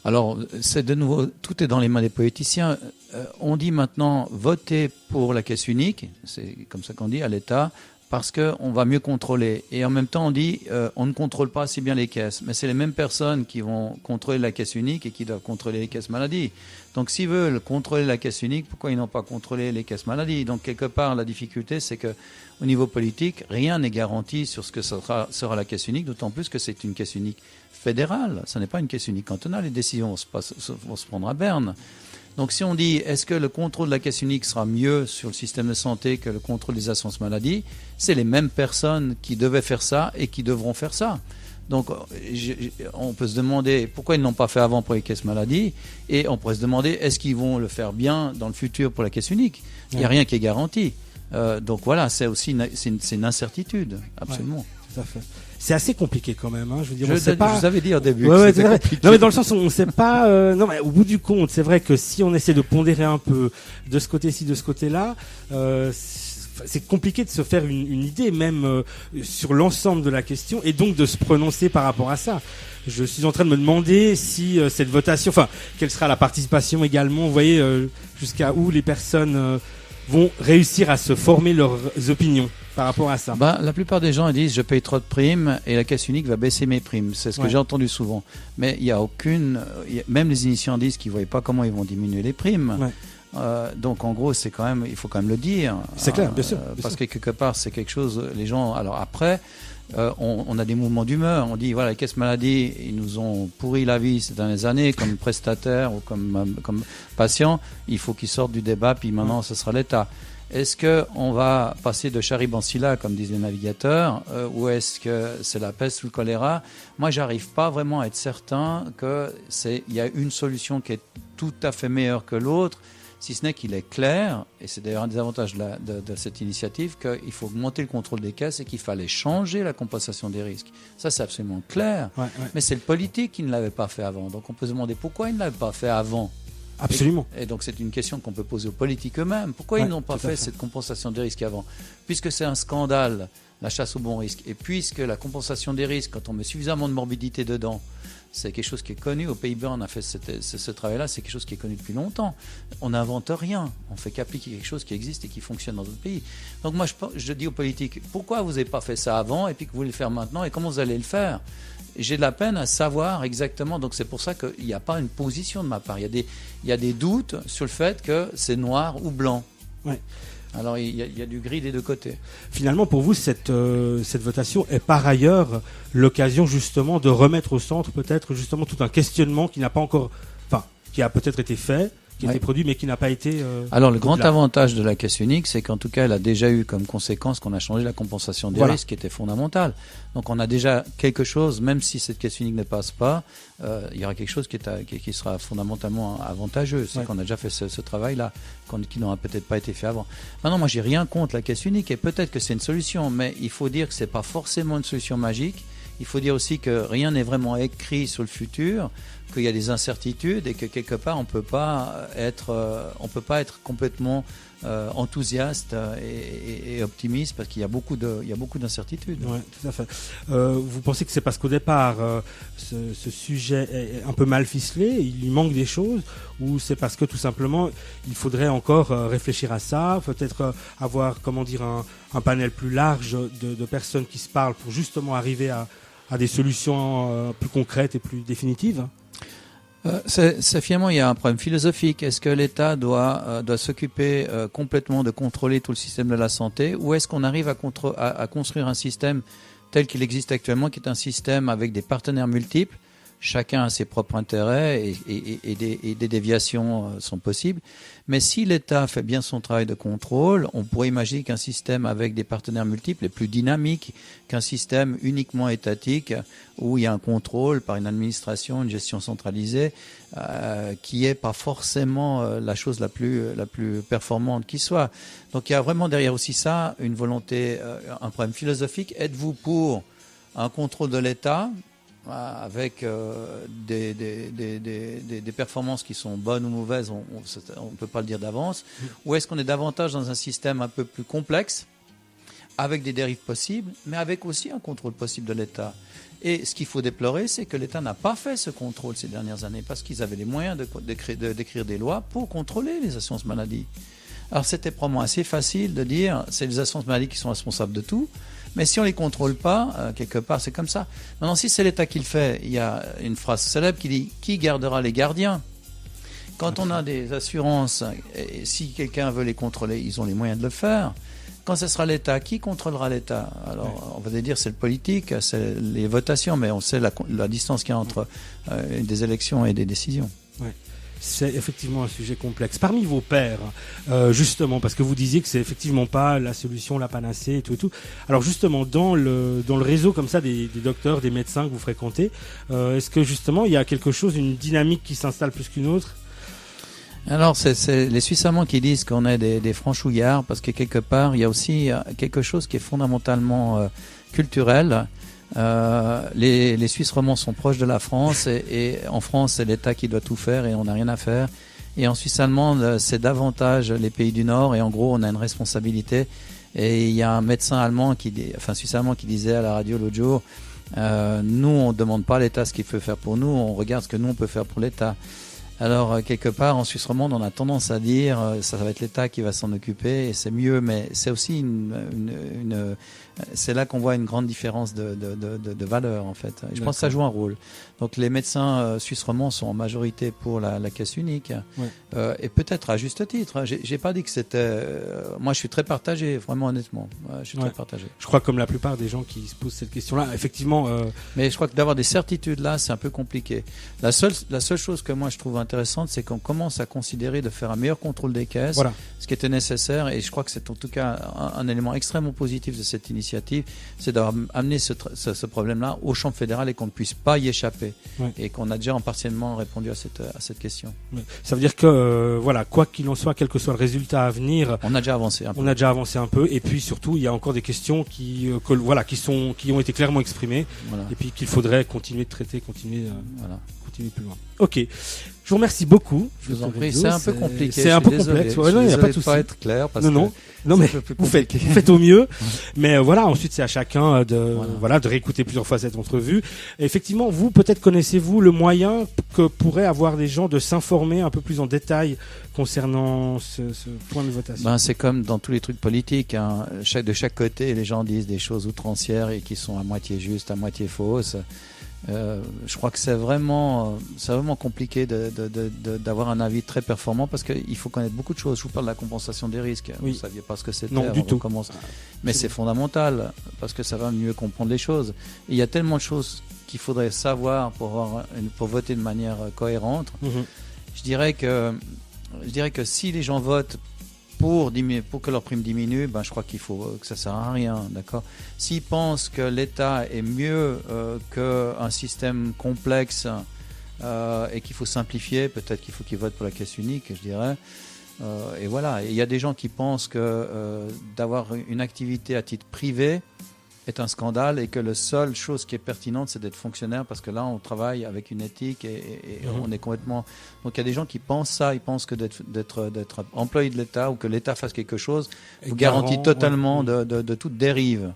Alors, c'est de nouveau, tout est dans les mains des politiciens. On dit maintenant votez pour la caisse unique, c'est comme ça qu'on dit à l'État, parce qu'on va mieux contrôler. Et en même temps, on dit on ne contrôle pas assez bien les caisses. Mais c'est les mêmes personnes qui vont contrôler la caisse unique et qui doivent contrôler les caisses maladie. Donc, s'ils veulent contrôler la caisse unique, pourquoi ils n'ont pas contrôlé les caisses maladie? Donc, quelque part, la difficulté, c'est que au niveau politique, rien n'est garanti sur ce que sera la caisse unique, d'autant plus que c'est une caisse unique fédérale. Ce n'est pas une caisse unique cantonale. Les décisions vont se prendre à Berne. Donc si on dit est-ce que le contrôle de la caisse unique sera mieux sur le système de santé que le contrôle des assurances maladie, c'est les mêmes personnes qui devaient faire ça et qui devront faire ça. Donc on peut se demander pourquoi ils n'ont pas fait avant pour les caisses maladie, et on pourrait se demander est-ce qu'ils vont le faire bien dans le futur pour la caisse unique. Il n'y a rien qui est garanti. Donc voilà, c'est aussi une incertitude, absolument. Ouais, tout à fait. C'est assez compliqué quand même. Hein. Je veux dire, je vous avais dit au début que c'était compliqué. Non, mais dans le sens où on ne sait pas. Non, mais au bout du compte, c'est vrai que si on essaie de pondérer un peu de ce côté-ci, de ce côté-là, c'est compliqué de se faire une idée, même sur l'ensemble de la question, et donc de se prononcer par rapport à ça. Je suis en train de me demander si cette votation, enfin, quelle sera la participation également. Vous voyez, jusqu'à où les personnes vont réussir à se former leurs opinions par rapport à ça. La plupart des gens disent je paye trop de primes et la caisse unique va baisser mes primes. C'est ce que j'ai entendu souvent. Mais il n'y a même les initiants disent qu'ils ne voient pas comment ils vont diminuer les primes. Ouais. Donc en gros, il faut quand même le dire. C'est clair, bien sûr. Parce que quelque part, c'est quelque chose, les gens, alors après, on a des mouvements d'humeur. On dit, voilà, les caisses maladie, ils nous ont pourri la vie ces dernières années, comme prestataires ou comme patients. Il faut qu'ils sortent du débat, puis maintenant, ce sera l'État. Est-ce qu'on va passer de Charib-en-Scylla, comme disent les navigateurs, ou est-ce que c'est la peste ou le choléra? Moi, j'arrive pas vraiment à être certain qu'il y a une solution qui est tout à fait meilleure que l'autre, si ce n'est qu'il est clair, et c'est d'ailleurs un des avantages de cette initiative, qu'il faut augmenter le contrôle des caisses et qu'il fallait changer la compensation des risques. Ça, c'est absolument clair. Ouais. Mais c'est le politique qui ne l'avait pas fait avant. Donc on peut se demander pourquoi il ne l'avait pas fait avant. Absolument. Et donc c'est une question qu'on peut poser aux politiques eux-mêmes. Pourquoi ils n'ont pas fait cette compensation des risques avant? Puisque c'est un scandale, la chasse au bon risque, et puisque la compensation des risques, quand on met suffisamment de morbidité dedans, c'est quelque chose qui est connu. Aux Pays-Bas, on a fait ce travail-là, c'est quelque chose qui est connu depuis longtemps. On n'invente rien, on fait qu'appliquer quelque chose qui existe et qui fonctionne dans d'autres pays. Donc moi, je dis aux politiques, pourquoi vous n'avez pas fait ça avant et puis que vous voulez le faire maintenant, et comment vous allez le faire? J'ai de la peine à savoir exactement, donc c'est pour ça qu'il n'y a pas une position de ma part. Il y a des doutes sur le fait que c'est noir ou blanc. Ouais. Alors il y a du gris des deux côtés. Finalement, pour vous, cette votation est par ailleurs l'occasion justement de remettre au centre peut-être justement tout un questionnement qui n'a pas encore, enfin, qui a peut-être été fait, qui a été produit, mais qui n'a pas été. Alors le grand avantage de la caisse unique, c'est qu'en tout cas, elle a déjà eu comme conséquence qu'on a changé la compensation des risques, qui était fondamentale. Donc on a déjà quelque chose, même si cette caisse unique ne passe pas, il y aura quelque chose qui sera fondamentalement avantageux. C'est qu'on a déjà fait ce travail-là, qui n'aura peut-être pas été fait avant. Maintenant, moi, j'ai rien contre la caisse unique, et peut-être que c'est une solution, mais il faut dire que c'est pas forcément une solution magique. Il faut dire aussi que rien n'est vraiment écrit sur le futur, qu'il y a des incertitudes et que quelque part on peut pas être complètement enthousiaste et optimiste parce qu'il y a beaucoup d'incertitudes. Oui, tout à fait. Vous pensez que c'est parce qu'au départ ce sujet est un peu mal ficelé, il lui manque des choses, ou c'est parce que tout simplement il faudrait encore réfléchir à ça, peut-être avoir un panel plus large de personnes qui se parlent pour justement arriver à des solutions plus concrètes et plus définitives? Finalement, il y a un problème philosophique. Est-ce que l'État doit s'occuper complètement de contrôler tout le système de la santé, ou est-ce qu'on arrive à construire un système tel qu'il existe actuellement, qui est un système avec des partenaires multiples? Chacun a ses propres intérêts et des déviations sont possibles. Mais si l'État fait bien son travail de contrôle, on pourrait imaginer qu'un système avec des partenaires multiples est plus dynamique qu'un système uniquement étatique où il y a un contrôle par une administration, une gestion centralisée, qui est pas forcément la chose la plus performante qui soit. Donc il y a vraiment derrière aussi ça une volonté, un problème philosophique. Êtes-vous pour un contrôle de l'État avec des performances qui sont bonnes ou mauvaises, on ne peut pas le dire d'avance, ou est-ce qu'on est davantage dans un système un peu plus complexe, avec des dérives possibles, mais avec aussi un contrôle possible de l'État. Et ce qu'il faut déplorer, c'est que l'État n'a pas fait ce contrôle ces dernières années parce qu'ils avaient les moyens d'écrire des lois pour contrôler les assurances maladie. Alors c'était probablement assez facile de dire c'est les assurances maladie qui sont responsables de tout, mais si on ne les contrôle pas, quelque part c'est comme ça. Maintenant si c'est l'État qui le fait, il y a une phrase célèbre qui dit « Qui gardera les gardiens ?» Quand on a des assurances, et si quelqu'un veut les contrôler, ils ont les moyens de le faire. Quand ce sera l'État, qui contrôlera l'État? Alors, on va dire c'est le politique, c'est les votations, mais on sait la distance qu'il y a entre des élections et des décisions. Ouais. C'est effectivement un sujet complexe. Parmi vos pairs, justement, parce que vous disiez que c'est effectivement pas la solution, la panacée et tout et tout. Alors justement, dans le réseau comme ça des docteurs, des médecins que vous fréquentez, est-ce que justement il y a quelque chose, une dynamique qui s'installe plus qu'une autre? Alors, c'est les Suisses allemands qui disent qu'on est des franchouillards, parce que quelque part, il y a aussi quelque chose qui est fondamentalement culturel. Les Suisses romands sont proches de la France, et en France, c'est l'État qui doit tout faire et on n'a rien à faire. Et en Suisse allemande, c'est davantage les pays du Nord, et en gros, on a une responsabilité. Et il y a un médecin allemand suisse allemand qui disait à la radio l'autre jour, nous, on ne demande pas à l'État ce qu'il peut faire pour nous, on regarde ce que nous, on peut faire pour l'État. Alors, quelque part, en Suisse romande, on a tendance à dire ça va être l'État qui va s'en occuper, et c'est mieux, mais c'est aussi c'est là qu'on voit une grande différence de valeur, en fait. Et je pense que ça joue un rôle. Donc, les médecins suisses romands sont en majorité pour la caisse unique, ouais. Et peut-être à juste titre. J'ai pas dit que c'était... moi, je suis très partagé, vraiment honnêtement. Je suis très partagé. Je crois comme la plupart des gens qui se posent cette question-là, effectivement... Mais je crois que d'avoir des certitudes là, c'est un peu compliqué. La seule chose que moi, je trouve intéressante, c'est qu'on commence à considérer de faire un meilleur contrôle des caisses, voilà. Ce qui était nécessaire, et je crois que c'est en tout cas un élément extrêmement positif de cette initiative, c'est d'avoir amené ce problème-là au champ fédéral et qu'on ne puisse pas y échapper, ouais. Et qu'on a déjà partiellement répondu à cette question. Ouais. Ça veut dire que voilà, quoi qu'il en soit, quel que soit le résultat à venir, on a déjà avancé un peu. Et puis surtout, il y a encore des questions qui ont été clairement exprimées, voilà. Et puis qu'il faudrait continuer de traiter, continuer plus loin. Ok. Je vous remercie beaucoup. Je vous en prie. C'est un peu compliqué. C'est un peu complexe. Ouais, non, il n'y a pas de souci. Pas être clair parce non, mais vous faites au mieux. Mais voilà, ensuite c'est à chacun de réécouter plusieurs fois cette entrevue. Et effectivement, vous peut-être connaissez-vous le moyen que pourraient avoir des gens de s'informer un peu plus en détail concernant ce point de votation. C'est comme dans tous les trucs politiques. Hein. De chaque côté, les gens disent des choses outrancières et qui sont à moitié justes, à moitié fausses. Je crois que c'est vraiment compliqué d'avoir un avis très performant parce qu'il faut connaître beaucoup de choses. Je vous parle de la compensation des risques. Oui. Vous ne saviez pas ce que c'était. Non, du tout. Mais c'est fondamental parce que ça va mieux comprendre les choses. Et il y a tellement de choses qu'il faudrait savoir pour voter de manière cohérente. Mm-hmm. Je dirais que si les gens votent pour que leur prime diminue, je crois que ça sert à rien, d'accord. S'ils pensent que l'État est mieux qu'un système complexe et qu'il faut simplifier, peut-être qu'il faut qu'ils votent pour la caisse unique, je dirais. Et voilà. Il y a des gens qui pensent que d'avoir une activité à titre privé est un scandale et que la seule chose qui est pertinente, c'est d'être fonctionnaire parce que là, on travaille avec une éthique et on est complètement... Donc, il y a des gens qui pensent ça, ils pensent que d'être employé de l'État ou que l'État fasse quelque chose vous garantit totalement de toute dérive.